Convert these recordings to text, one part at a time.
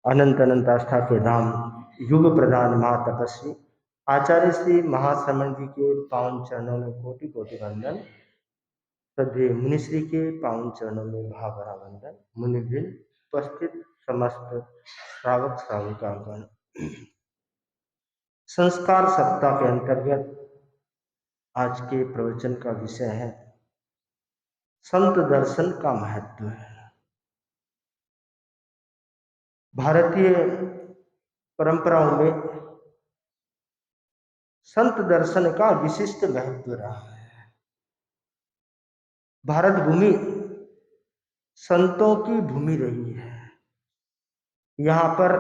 अनंत अनंत आस्था के धाम युग प्रधान महातपस्वी आचार्य श्री महाश्रमण जी के पावन चरणों में कोटि कोटि वंदन। सभी मुनिश्री के पावन चरणों में भावरा वंदन। मुनिवृंद, उपस्थित समस्त श्रावक श्राविकागण, संस्कार सप्ताह के अंतर्गत आज के प्रवचन का विषय है संत दर्शन का महत्व। भारतीय परंपराओं में संत दर्शन का विशिष्ट महत्व रहा है। भारत भूमि संतों की भूमि रही है। यहाँ पर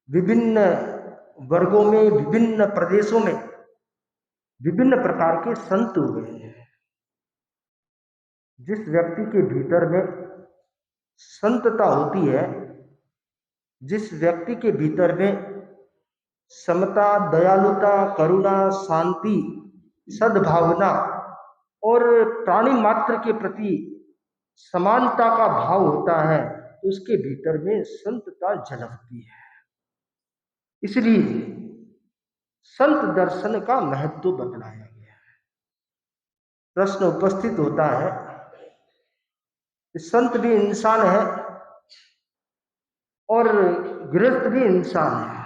विभिन्न वर्गों में, विभिन्न प्रदेशों में विभिन्न प्रकार के संत हुए हैं। जिस व्यक्ति के भीतर में संतता होती है, जिस व्यक्ति के भीतर में समता, दयालुता, करुणा, शांति, सद्भावना और प्राणी मात्र के प्रति समानता का भाव होता है, तो उसके भीतर में संतता झलकती है। इसलिए संत दर्शन का महत्व बतलाया गया है। प्रश्न उपस्थित होता है कि संत भी इंसान है और गृहस्थ भी इंसान है,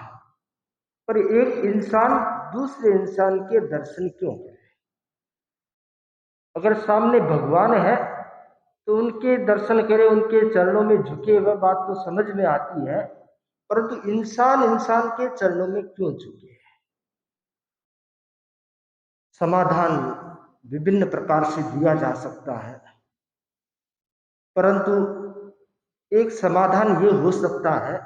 पर एक इंसान दूसरे इंसान के दर्शन क्यों करे? अगर सामने भगवान है तो उनके दर्शन करे, उनके चरणों में झुके, वह बात तो समझ में आती है, परंतु इंसान इंसान के चरणों में क्यों झुके? समाधान विभिन्न प्रकार से दिया जा सकता है, परंतु एक समाधान ये हो सकता है,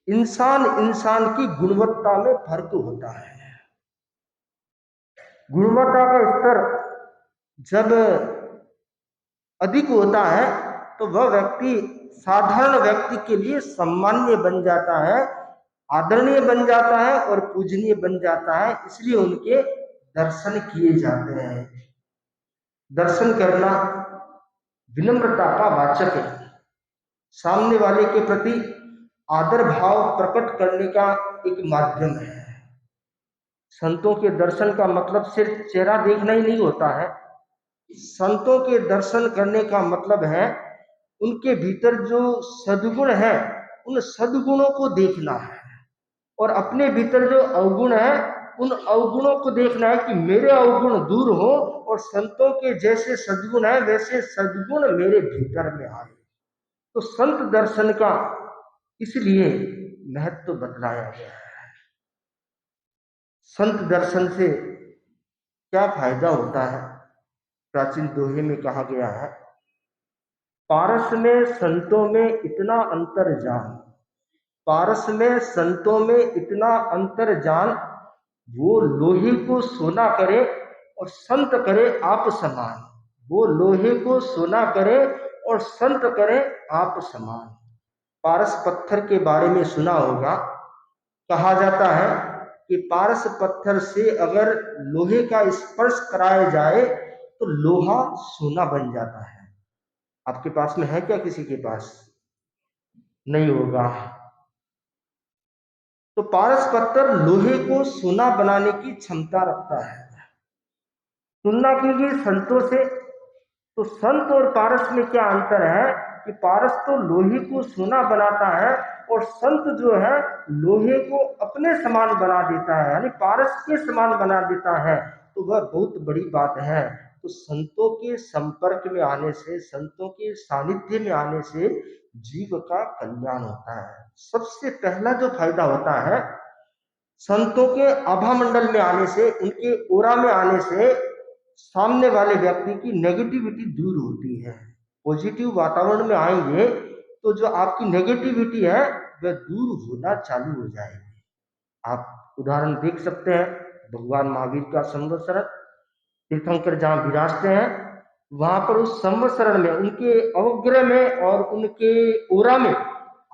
इंसान इंसान की गुणवत्ता में फर्क होता है। गुणवत्ता का स्तर जब अधिक होता है तो वह व्यक्ति साधारण व्यक्ति के लिए सम्मान्य बन जाता है, आदरणीय बन जाता है और पूजनीय बन जाता है। इसलिए उनके दर्शन किए जाते हैं। दर्शन करना विनम्रता का वाचक है, सामने वाले के प्रति आदर भाव प्रकट करने का एक माध्यम है। संतों के दर्शन का मतलब सिर्फ चेहरा देखना ही नहीं होता है। संतों के दर्शन करने का मतलब है उनके भीतर जो सद्गुण है, उन सद्गुणों को देखना है, और अपने भीतर जो अवगुण है, उन अवगुणों को देखना है कि मेरे अवगुण दूर हो और संतों के जैसे सद्गुण है वैसे सद्गुण मेरे भीतर में आए। तो संत दर्शन का इसलिए महत्व बतलाया गया है। संत दर्शन से क्या फायदा होता है? प्राचीन दोहे में कहा गया है, पारस में संतों में इतना अंतर जान, पारस में संतों में इतना अंतर जान, वो लोहे को सोना करे और संत करे आप समान। वो लोहे को सोना करे और संत करे आप समान। पारस पत्थर के बारे में सुना होगा, कहा जाता है कि पारस पत्थर से अगर लोहे का स्पर्श कराया जाए तो लोहा सोना बन जाता है। आपके पास में है क्या? किसी के पास नहीं होगा। तो पारस पत्थर लोहे को सोना बनाने की क्षमता रखता है। तुलना कीजिए संतों से, तो संत और पारस में क्या अंतर है कि पारस तो लोहे को सोना बनाता है और संत जो है लोहे को अपने समान बना देता है, यानी पारस के समान बना देता है। तो वह बहुत बड़ी बात है। तो संतों के संपर्क में आने से, संतों के सानिध्य में आने से जीव का कल्याण होता है। सबसे पहला जो फायदा होता है, संतों के आभा मंडल में आने से, उनके ओरा में आने से सामने वाले व्यक्ति की नेगेटिविटी दूर होती है। पॉजिटिव वातावरण में आएंगे तो जो आपकी नेगेटिविटी है वह दूर होना चालू हो जाएगी। आप उदाहरण देख सकते हैं, भगवान महावीर का संवत्सरण, तीर्थंकर जहाँ विराजते हैं वहां पर उस संवत्सरण में, उनके अवग्रह में और उनके ओरा में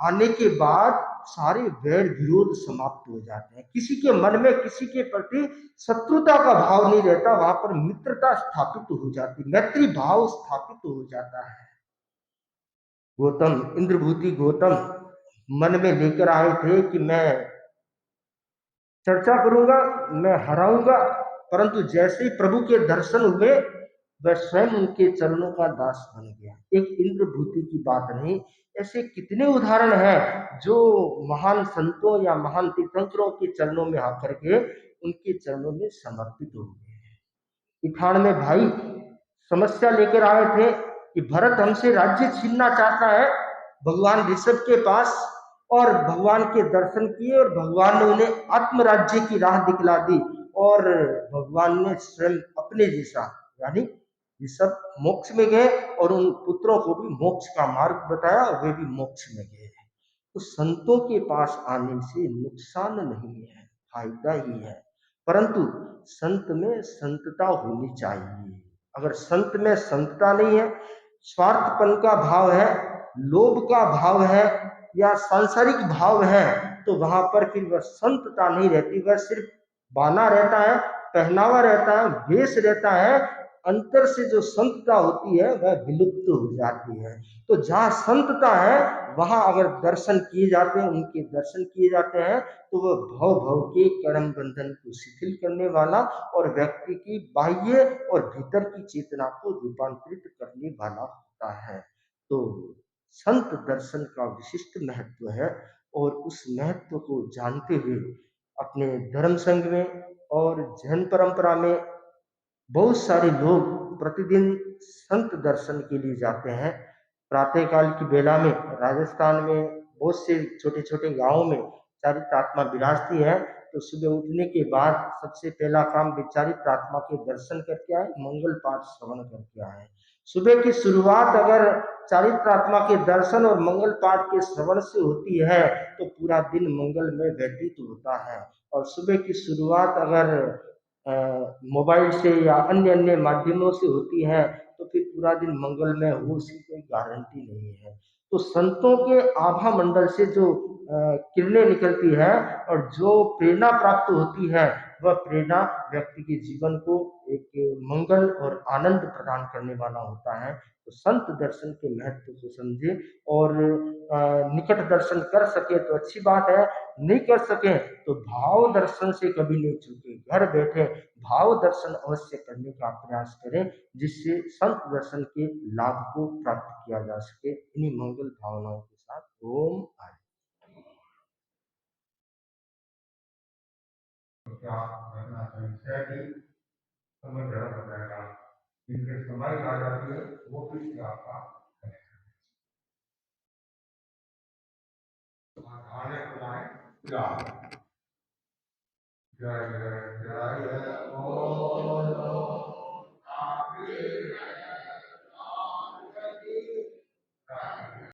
आने के बाद सारे वैर विरोध समाप्त हो जाते हैं। किसी के मन में किसी के प्रति शत्रुता का भाव नहीं रहता, वहां पर मित्रता स्थापित हो जाती, मैत्री भाव स्थापित हो जाता है। गौतम, इंद्रभूति गौतम मन में लेकर आए थे कि मैं चर्चा करूंगा, मैं हराऊंगा, परंतु जैसे ही प्रभु के दर्शन हुए वह स्वयं उनके चरणों का दास बन गया। एक इंद्रभूति की बात नहीं, ऐसे कितने उदाहरण हैं जो महान संतों या महान तीर्थंकरों के चरणों में आकर के उनके चरणों में समर्पित हो गए। इठान में भाई समस्या लेकर आए थे कि भरत हमसे राज्य छीनना चाहता है। भगवान ऋषभ के पास और भगवान के दर्शन किए और भगवान ने उन्हें आत्मराज्य की राह दिखला दी और भगवान ने स्वयं अपने जैसा यानी ऋषभ मोक्ष में गए और उन पुत्रों को भी मोक्ष का मार्ग बताया और वे भी मोक्ष में गए। तो संतों के पास आने से नुकसान नहीं है, फायदा ही है, परंतु संत में संतता होनी चाहिए। अगर संत में संतता नहीं है, स्वार्थपन का भाव है, लोभ का भाव है या सांसारिक भाव है, तो वहां पर फिर वह संतता नहीं रहती, वह सिर्फ बाना रहता है, पहनावा रहता है, वेश रहता है। अंतर से जो संतता होती है वह विलुप्त हो जाती है। तो जहाँ संतता है वहां अगर दर्शन किए जाते हैं, उनके दर्शन किए जाते हैं, तो वह भव भव के कर्म बंधन को शिथिल करने वाला और व्यक्ति की बाह्य और भीतर की चेतना को रूपांतरित करने वाला होता है। तो संत दर्शन का विशिष्ट महत्व है और उस महत्व को जानते हुए अपने धर्म संघ में और जैन परंपरा में बहुत सारे लोग प्रतिदिन संत दर्शन के लिए जाते हैं। प्रातःकाल की बेला में राजस्थान में बहुत से छोटे छोटे गांवों में चारित्र आत्मा विराजती है, तो सुबह उठने के बाद सबसे पहला काम विचारित आत्मा के दर्शन करके आए, मंगल पाठ श्रवण करके आए। सुबह की शुरुआत अगर चारित्र आत्मा के दर्शन और मंगल पाठ के श्रवण से होती है तो पूरा दिन मंगल में व्यतीत होता है। और सुबह की शुरुआत अगर मोबाइल से या अन्य अन्य माध्यमों से होती है तो फिर पूरा दिन मंगल में हो, उसकी कोई गारंटी नहीं है। तो संतों के आभा मंडल से जो किरणें निकलती है और जो प्रेरणा प्राप्त होती है, वह प्रेरणा व्यक्ति के जीवन को एक मंगल और आनंद प्रदान करने वाला होता है। तो संत दर्शन के महत्व को समझे और निकट दर्शन कर सके तो अच्छी बात है, नहीं कर सके तो भाव दर्शन से कभी नहीं चूके, घर बैठे भाव दर्शन अवश्य करने का प्रयास करें, जिससे संत दर्शन के लाभ को प्राप्त किया जा सके। इन्हीं मंगल भावनाओं के साथ ओम आय। क्या करना चाहिए समझ जाएगा, जिनके समय आ जाती है वो भी आपका आने बनाए क्या जय जय जय बोलो।